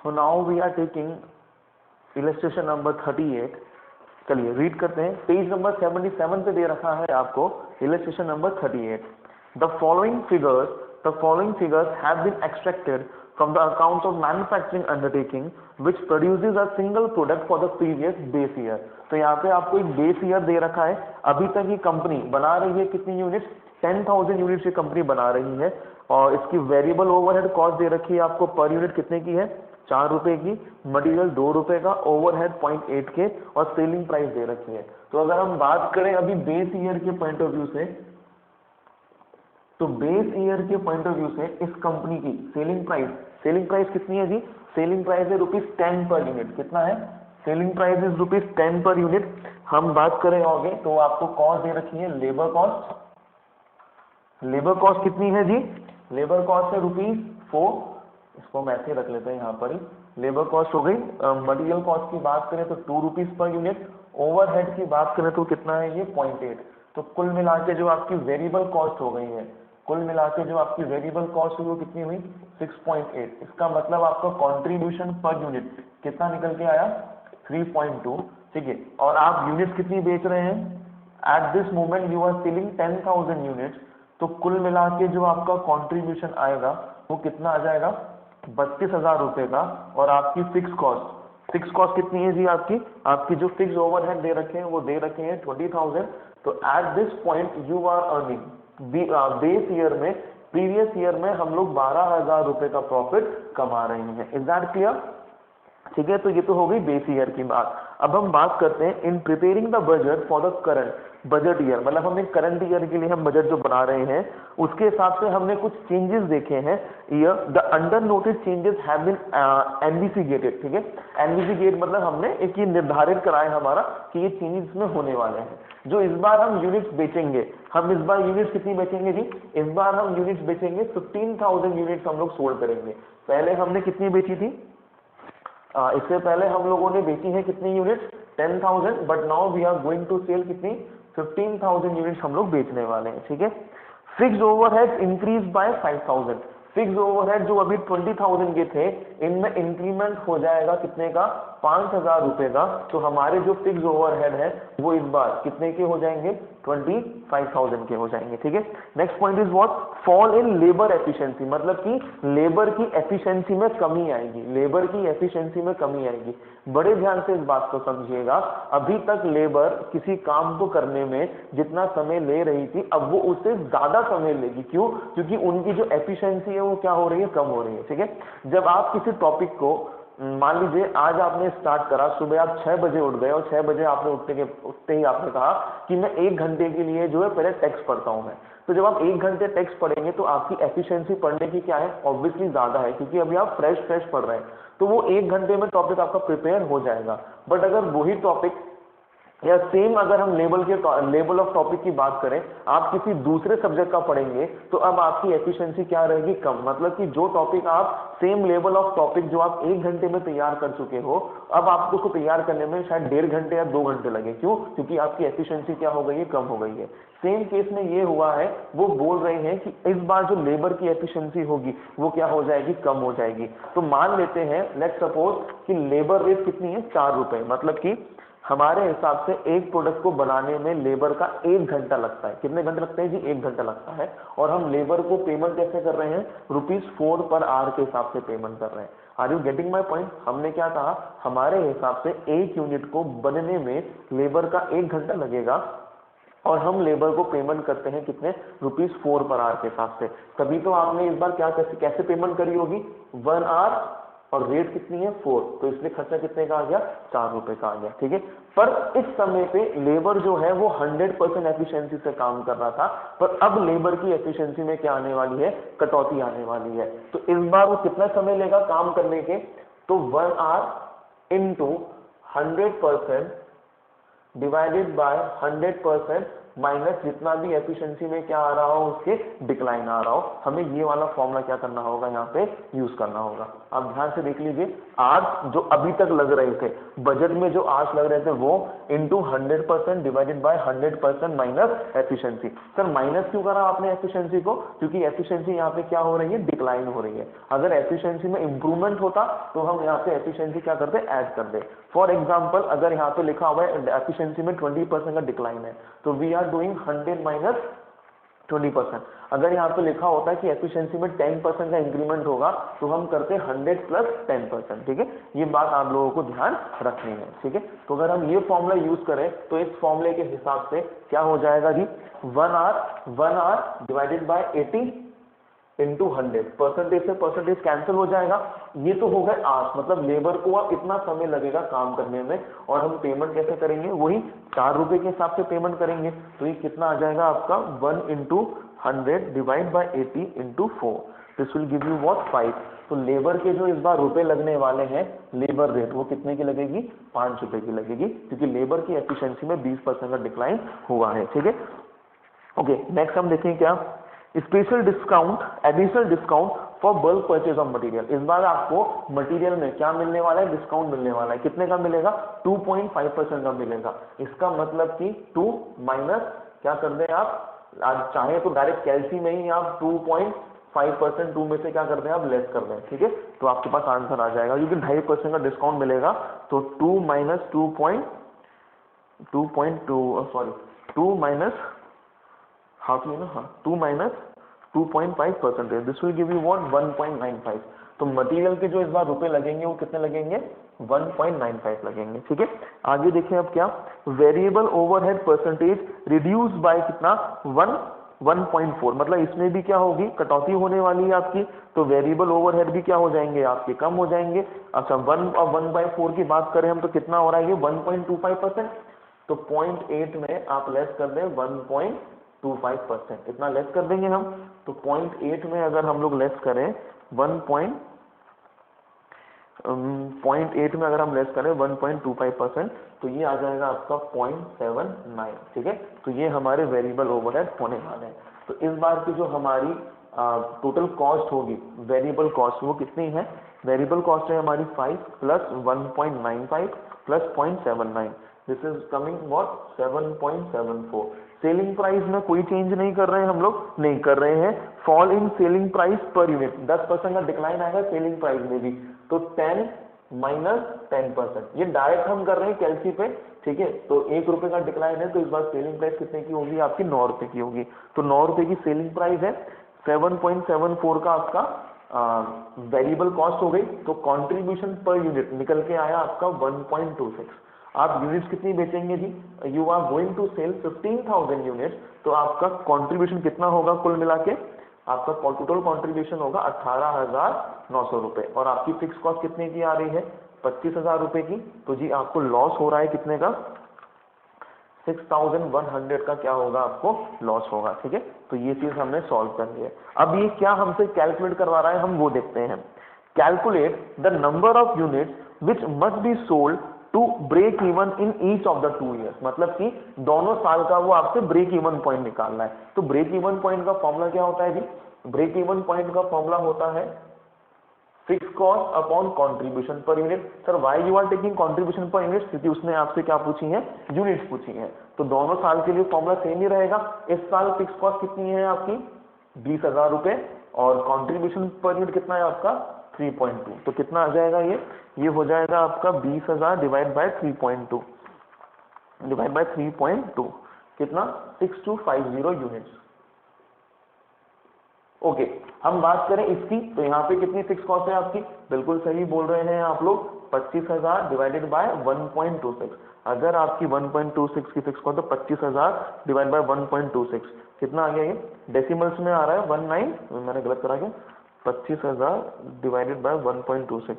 So now we are taking illustration number 38. चलिए read करते हैं, पेज नंबर 77 पे दे रखा है आपको illustration number 38. The following figures have been extracted from the accounts of manufacturing undertaking which produces a single product for the previous base year. तो यहाँ पे आपको एक बेस ईयर दे रखा है, अभी तक ये कंपनी बना रही है कितनी यूनिट, 10,000 यूनिट ये कंपनी बना रही है, और इसकी वेरिएबल ओवरहेड कॉस्ट दे रखी है आपको पर यूनिट कितने की है, 4 रुपए की, मटेरियल 2 रुपए का, ओवरहेड 0.8 के, और सेलिंग प्राइस दे रखी है। तो अगर हम बात करें अभी बेस ईयर के पॉइंट ऑफ व्यू से, तो बेस ईयर के पॉइंट ऑफ व्यू से इस कंपनी की सेलिंग प्राइस कितनी है जी, सेलिंग प्राइस है ₹10 पर यूनिट, कितना है, selling price is ₹10 per unit. हम बात करें आगे तो आपको कॉस्ट दे रखी है, लेबर कॉस्ट कितनी है जी, लेबर कॉस्ट है ₹4, इसको हम ऐसे रख लेते हैं यहाँ पर ही, लेबर कॉस्ट हो गई। मटेरियल कॉस्ट की बात करें तो ₹2 पर यूनिट, ओवरहेड की बात करें तो कितना है ये 0.8। तो कुल मिला के जो आपकी वेरिएबल कॉस्ट हो गई है, कुल मिला के जो आपकी वेरिएबल कॉस्ट हुई वो कितनी हुई, 6.8। इसका मतलब आपका कंट्रीब्यूशन पर यूनिट कितना निकल के आया, 3.2, ठीक है। और आप यूनिट कितनी बेच रहे हैं, at this moment you are selling 10,000 unit, तो कुल मिला के जो आपका कंट्रीब्यूशन आएगा वो कितना आ जाएगा, 32,000 रुपए का। और आपकी फिक्स कॉस्ट कितनी है जी, आपकी जो फिक्स ओवरहेड दे रखे हैं वो दे रखे हैं 20,000। तो at this point you are earning, base year में, प्रीवियस ईयर में हम लोग 12,000 रुपए का प्रॉफिट कमा रहे हैं। इज दैट क्लियर, ठीक है। तो ये तो हो गई बेस ईयर की बात। अब हम बात करते हैं in preparing the budget for the current budget year, मतलब हमने करंट ईयर के लिए हम बजट जो बना रहे हैं उसके हिसाब से हमने कुछ चेंजेस देखे हैं। Here the under noted changes have been envisaged, ठीक है। एनविसिगेट मतलब हमने एक ये निर्धारित कराया हमारा कि ये चेंजेस में होने वाले हैं। जो इस बार हम यूनिट्स बेचेंगे, हम इस बार यूनिट्स कितनी बेचेंगे जी, इस बार हम यूनिट्स बेचेंगे 15,000 यूनिट्स हम लोग सोल्ड करेंगे। पहले हमने कितनी बेची थी, इससे पहले हम लोगों ने बेची है कितनी unit, 10,000, but now we are going to sell कितनी, 15,000 यूनिट्स हम लोग बेचने वाले हैं, ठीक है। Fixed overhead increase by 5,000, fixed overhead जो अभी 20,000 के थे इनमें इंक्रीमेंट हो जाएगा कितने का, 5,000 रुपए का। तो हमारे जो फिक्स्ड ओवरहेड है वो इस बार कितने के हो जाएंगे, 25,000 के हो जाएंगे, ठीक है। Next point is what, fall in labour efficiency, मतलब कि लेबर की एफिशिएंसी में कमी आएगी, लेबर की एफिशिएंसी में कमी आएगी। बड़े ध्यान से इस बात को समझिएगा, अभी तक लेबर किसी काम को करने में जितना समय ले रही थी अब वो उससे ज्यादा समय लेगी, क्यों, क्योंकि उनकी जो एफिशिएंसी है वो क्या हो रही है, कम हो रही है, ठीक है। जब आप किसी टॉपिक को, मान लीजिए आज आपने स्टार्ट करा, सुबह आप 6 बजे उठ गए और 6 बजे आपने उठते ही आपने कहा कि मैं 1 घंटे के लिए जो है पहले टेक्स्ट पढ़ता हूं मैं। तो जब आप 1 घंटे टेक्स्ट पढ़ेंगे तो आपकी एफिशिएंसी पढ़ने की क्या है, ऑब्वियसली ज्यादा है, क्योंकि अभी आप फ्रेश पढ़ रहे हैं। तो वो 1 घंटे में टॉपिक आपका प्रिपेयर हो जाएगा। बट अगर वही टॉपिक या सेम अगर हम लेवल ऑफ टॉपिक की बात करें, आप किसी दूसरे सब्जेक्ट का पढ़ेंगे तो अब आपकी एफिशिएंसी क्या रहेगी, कम। मतलब कि जो टॉपिक आप सेम लेवल ऑफ टॉपिक जो आप 1 घंटे में तैयार कर चुके हो, अब आपको उसको तैयार करने में शायद 1.5 घंटे या 2 घंटे लगे, क्यों, क्योंकि आपकी एफिशिएंसी क्या हो गई है, कम हो गई है। सेम केस में ये हुआ है, वो बोल रहे हैं कि इस बार जो लेबर की एफिशिएंसी होगी वो क्या हो जाएगी, कम हो जाएगी। तो मान लेते हैं, लेट्स सपोज कि लेबर रेट कितनी है, 4 रुपए, मतलब कि हमारे हिसाब से एक प्रोडक्ट को बनाने में लेबर का 1 घंटा लगता है। कितने घंटे लगते हैं जी, 1 घंटा लगता है। और हम लेबर को पेमेंट कैसे कर रहे हैं, ₹4 पर आवर के हिसाब से पेमेंट कर रहे हैं। Are you getting my point, हमने क्या कहा, हमारे हिसाब से एक यूनिट को बनने में लेबर का 1 घंटा लगेगा और हम लेबर को पेमेंट करते हैं कितने, ₹4 पर आवर के हिसाब से। तभी तो आपने इस बार क्या कैसे पेमेंट करी होगी, 1 आवर, और रेट कितनी है 4, तो इसलिए खर्चा कितने का आ गया, 4 रुपए का आ गया, ठीक है। पर इस समय पे लेबर जो है वो 100% एफिशिएंसी से काम कर रहा था, पर अब लेबर की एफिशिएंसी में क्या आने वाली है, कटौती आने वाली है। तो इस बार वो कितना समय लेगा काम करने के, तो 1 our into 100% divided by 100% minus जितना भी एफिशिएंसी में क्या आ रहा हो उसके डिक्लाइन आ रहा हो, हमें ये वाला फॉर्मूला क्या करना होगा यहाँ पे यूज करना होगा। आप ध्यान से देख लीजिए, आज जो अभी तक लग रहे थे बजट में, जो आज लग रहे थे वो into 100% divided by 100% minus efficiency. Sir minus क्यों करा आपने एफिशिएंसी को? क्योंकि एफिशिएंसी यहाँ पे क्या हो रही है, डिक्लाइन हो रही है। अगर एफिशिएंसी में इंप्रूवमेंट होता तो हम यहाँ पे एफिशिएंसी क्या करते, ऐड कर दे। फॉर एग्जांपल अगर यहाँ पे लिखा हुआ है एफिशिएंसी में 20% का डिक्लाइन है, तो वी आर डूइंग 100 माइनस 20%। अगर यहाँ पे लिखा होता है कि एफिशिएंसी में 10% का इंक्रीमेंट होगा, तो हम करते 100 प्लस 10%। ठीक है, ये बात आप लोगों को ध्यान रखनी है। ठीक है, तो अगर हम ये फॉर्मूला यूज करें तो इस फॉर्मूले के हिसाब से क्या हो जाएगा जी, 1 hour divided by 80 into 100, percentage से परसेंटेज कैंसिल हो जाएगा। ये तो हो गए आवर्स, मतलब लेबर को अब इतना समय लगेगा काम करने में, और हम पेमेंट कैसे करेंगे, वही 4 रुपए के हिसाब से पेमेंट करेंगे। तो ये कितना आ जाएगा आपका 1 into 100 divide by 80 into 4, this will give you what 5। तो लेबर के जो इस बार रुपए लगने वाले हैं, लेबर रेट वो कितने की लगेगी, 5 रुपए की लगेगी, क्योंकि लेबर की एफिशिएंसी में 20% का डिक्लाइन हुआ है। ठीक है, ओके, नेक्स्ट हम देखें क्या, special discount, additional discount for bulk purchase of material. इस बार आपको मटेरियल में क्या मिलने वाला है, डिस्काउंट मिलने वाला है। कितने का मिलेगा, 2.5% का मिलेगा। इसका मतलब कि 2 माइनस क्या कर दें आप चाहे तो डायरेक्ट कैलसी में ही आप 2.5%, 2 में से क्या कर दें आप लेस कर दें। ठीक है, तो आपके पास आंसर आ जाएगा, क्योंकि 2.5% का डिस्काउंट मिलेगा। तो 2 माइनस 2 माइनस हाफ ही ना, हाँ 2 minus 2.5%, this will give you what 1.95। तो मटेरियल के जो इस बार रुपए लगेंगे वो कितने लगेंगे, 1.95 लगेंगे। ठीक है, आगे देखें अब क्या, variable overhead percentage reduce by कितना 1.4, मतलब इसमें भी क्या होगी, कटौती होने वाली है आपकी। तो वेरिएबल ओवरहेड भी क्या हो जाएंगे आपके, कम हो जाएंगे। अच्छा 1 और 1/4 की बात करें हम तो कितना हो रहा है ये 1.25%। तो 0.8 में आप लेस कर दें 1.25%, इतना लेस कर देंगे हम। तो 0.8 में अगर हम लोग लेस करें 0.8 में अगर हम लेस करें 1.25%, तो ये आ जाएगा आपका 0.79। ठीक है, तो ये हमारे वेरिएबल ओवरहेड होने वाले हैं। तो इस बार की जो हमारी टोटल कॉस्ट होगी, वेरिएबल कॉस्ट, वो कितनी है, वेरिएबल कॉस्ट है हमारी 5 plus 1.95 plus 0.79, this is coming what 7.74। Selling price में कोई चेंज नहीं कर रहे हैं हम लोग, नहीं कर रहे हैं। Fall in selling price per unit, 10% का डिक्लाइन आएगा सेलिंग प्राइस में भी। तो 10 माइनस 10%, ये डायरेक्ट हम कर रहे हैं कैलसी पे। ठीक है, तो 1 रुपए का डिक्लाइन है, तो इस बार सेलिंग प्राइस कितने की होगी आपकी, 9 रुपए की होगी। तो 9 रुपए की सेलिंग प्राइस है, 7.74 का आपका वेरिएबल कॉस्ट हो गई। तो कंट्रीब्यूशन पर यूनिट निकल के आया आपका 1.26। आप यूनिट्स कितनी बेचेंगे जी, you are going to sell 15,000 units, तो आपका कंट्रीब्यूशन कितना होगा, कुल मिला के आपका टोटल कंट्रीब्यूशन होगा 18,900 रुपए। और आपकी फिक्स कॉस्ट कितने की आ रही है, 25,000 रुपए की। तो जी आपको लॉस हो रहा है कितने का, 6,100 का क्या होगा, आपको लॉस होगा। ठीक है, तो ये चीज हमने सॉल्व कर ली है। अब ये क्या हमसे कैलकुलेट करवा रहा है, हम वो देखते हैं। Calculate the number of units which must be sold to break even in each of the 2 years, मतलब कि दोनों साल का वो आपसे ब्रेक इवन पॉइंट निकालना है। तो ब्रेक इवन पॉइंट का फॉर्मूला क्या होता है जी, ब्रेक इवन पॉइंट का फॉर्मूला होता है fix cost upon contribution per unit. Sir why you are taking contribution per unit, क्योंकि उसने आपसे क्या पूछी है, यूनिट्स पूछी है। तो दोनों साल के लिए फॉर्मूला सेम ही रहेगा। इस साल फिक्स कॉस्ट कितनी है आपकी 20,000 रुपए, और कंट्रीब्यूशन पर यूनिट कितना है आपका 3.2। तो कितना आ जाएगा ये हो जाएगा आपका 20,000 डिवाइड बाय 3.2 डिवाइड बाय 3.2 कितना 6250 यूनिट्स। ओके, हम बात करें इसकी, तो यहाँ पे कितनी फिक्स कॉस्ट है आपकी, बिल्कुल सही बोल रहे हैं आप लोग, 25,000 डिवाइडेड बाय 1.26। अगर आपकी 1.26 की फिक्स कॉस्ट, तो 25,000 डिवाइड बाय 1.26 कितना आ गया, ये डेसिमल्स में आ रहा है 19, मैंने गलत करा क्या, 25,000 डिवाइडेड बाय 1.26,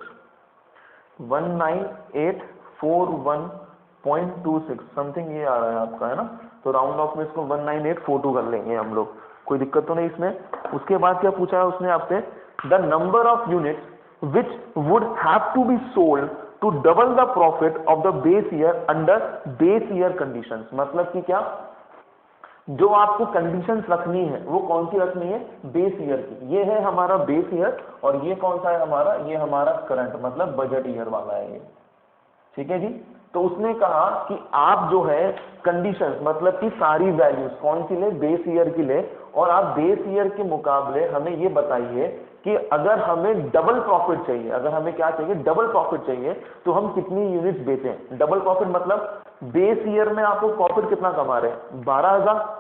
19841.26 समथिंग ये आ रहा है आपका, है ना। तो राउंड ऑफ में इसको 19842 कर लेंगे हम लोग, कोई दिक्कत तो नहीं इसमें। उसके बाद क्या पूछा है उसने आपसे, the number of units which would have to be sold to double the profit of the base year under base year conditions. मतलब कि क्या, जो आपको कंडीशंस रखनी है वो कौन सी रखनी है, बेस ईयर की। ये है हमारा बेस ईयर और ये कौन सा है हमारा, ये हमारा करंट मतलब बजट ईयर वाला है ये, ठीक है जी। तो उसने कहा कि आप जो है कंडीशंस मतलब कि सारी वैल्यूज कौन सी ले, बेस ईयर की ले, और आप बेस ईयर के मुकाबले हमें ये बताइए कि अगर हमें डबल प्रॉफिट चाहिए, अगर हमें क्या चाहिए, डबल प्रॉफिट चाहिए, तो हम कितनी यूनिट्स बेचें। डबल प्रॉफिट मतलब बेस ईयर में आपको प्रॉफिट कितना कमा रहे हैं, 12,000,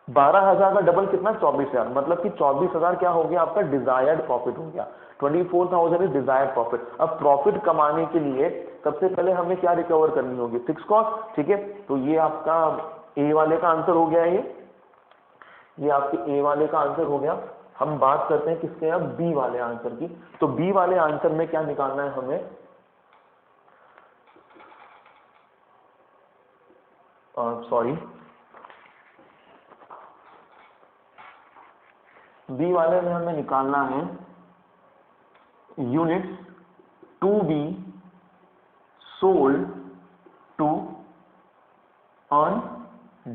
12,000 का डबल कितना, 24,000, मतलब कि 24,000 क्या हो गया आपका डिजायर्ड प्रॉफिट हो गया। 24,000 इज डिजायर्ड प्रॉफिट। अब प्रॉफिट कमाने के लिए सबसे पहले हमें क्या रिकवर करनी होगी, फिक्स कॉस्ट, ठीक है। तो ये आपका ए वाले का आंसर हो गया, ये आपके ए वाले का आंसर हो गया। हम बात करते हैं किसके, अब बी वाले आंसर की। तो बी वाले आंसर में क्या निकालना है हमें, सॉरी बी वाले में हमें निकालना है units to be sold to earn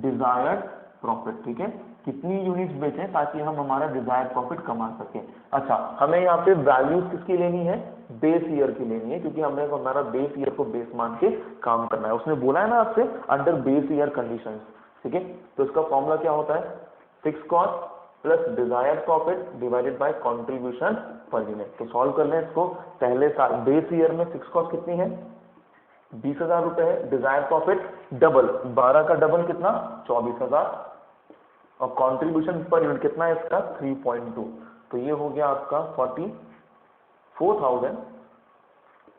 desired profit, ठीक है। कितनी यूनिट्स बेचें ताकि हम हमारा डिजायर्ड प्रॉफिट कमा सकें। अच्छा, हमें यहाँ पे वैल्यूज किसकी लेनी है, बेस ईयर की लेनी है, क्योंकि हमने हमारा बेस ईयर को बेस मान के काम करना है। उसने बोला है ना आपसे अंडर बेस ईयर कंडीशंस, ठीक है। तो इसका फॉर्मूला क्या होता है, fix cost plus desired profit divided by contribution per unit. तो सॉल्व कर लें इसको। पहले साल बेस ईयर में फिक्स कॉस्ट कितनी है, 20,000 रुपए है। डिजायर्ड प्रॉफिट डबल, 12 का डबल कितना, 24,000, और कंट्रीब्यूशन पर यूनिट कितना है इसका, 3.2। तो ये हो गया आपका 44,000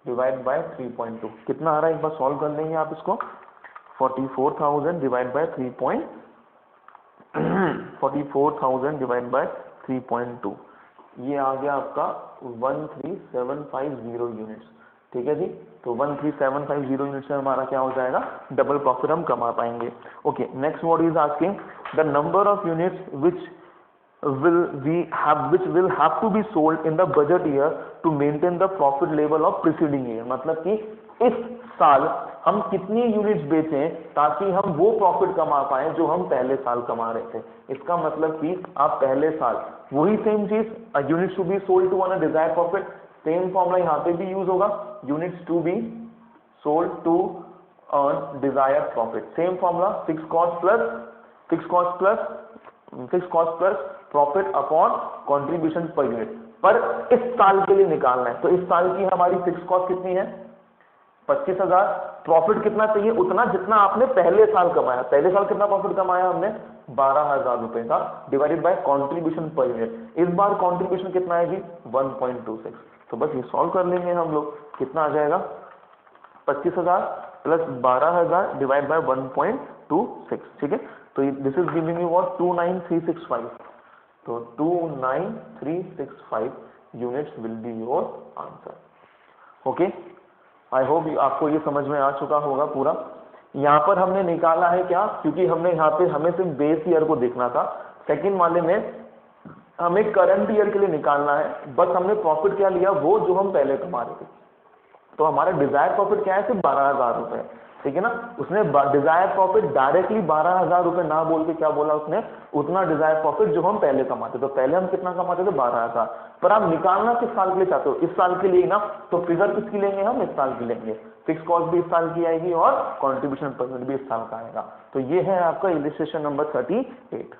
डिवाइड बाय 3.2। कितना आ रहा है एक बार सॉल्व कर लेंगे आप इसको। 44,000 डिवाइड बाय 44,000 डिवाइड बाय 3.2, ये आ गया आपका 13,750 यूनिट्स, ठीक है जी। तो 13,750 यूनिट्स में हमारा क्या हो जाएगा, डबल प्रॉफिट हम कमा पाएंगे। Okay, next what is asking the number of units which will have to be sold in the budget year to maintain the profit level of preceding year। मतलब कि इस साल हम कितनी यूनिट्स बेचें ताकि हम वो प्रॉफिट कमा पाए जो हम पहले साल कमा रहे थे। इसका मतलब कि आप पहले साल वही सेम चीज, units to be sold to earn a desired profit, same formula यहाँ पे भी यूज होगा, units to be sold to earn desired profit, same formula, fix cost plus profit upon contribution per unit. पर इस साल के लिए निकालना है, तो इस साल की हमारी फिक्स कॉस्ट कितनी है, 25,000। प्रॉफिट कितना चाहिए, उतना जितना आपने पहले साल कमाया। पहले साल कितना प्रॉफिट कमाया हमने, 12,000 रुपए का, divided by contribution per unit. इस बार कंट्रीब्यूशन कितना है जी, 1.26। तो बस ये सॉल्व कर लेंगे हम लोग, कितना आ जाएगा, 25,000 प्लस 12,000 डिवाइड बाय 1.26, ठीक है। तो this is giving you what, 29,365। तो 29,365 units will be your answer. Okay, I hope आपको ये समझ में आ चुका होगा पूरा। यहाँ पर हमने निकाला है क्या, क्योंकि हमने यहाँ पे हमें सिर्फ बेस ईयर को देखना था। सेकंड वाले में हमें करंट ईयर के लिए निकालना है, बस हमने प्रॉफिट क्या लिया, वो जो हम पहले कमा रहे थे। तो हमारा डिजायर प्रॉफिट क्या है, सिर्फ 12,000 रुपए, ठीक है ना। उसने डिजायर प्रॉफिट डायरेक्टली 12,000 रुपए ना बोल के क्या बोला उसने, उतना डिजायर प्रॉफिट जो हम पहले कमाते। तो पहले हम कितना कमाते थे, 12,000। पर आप निकालना किस साल के लिए चाहते हो, इस साल के लिए ना, तो फिगर किसकी लेंगे हम, इस साल की लेंगे। फिक्स कॉस्ट भी इस साल की आएगी और कंट्रीब्यूशन परसेंट भी इस साल का आएगा। तो ये है आपका इलस्ट्रेशन नंबर 38।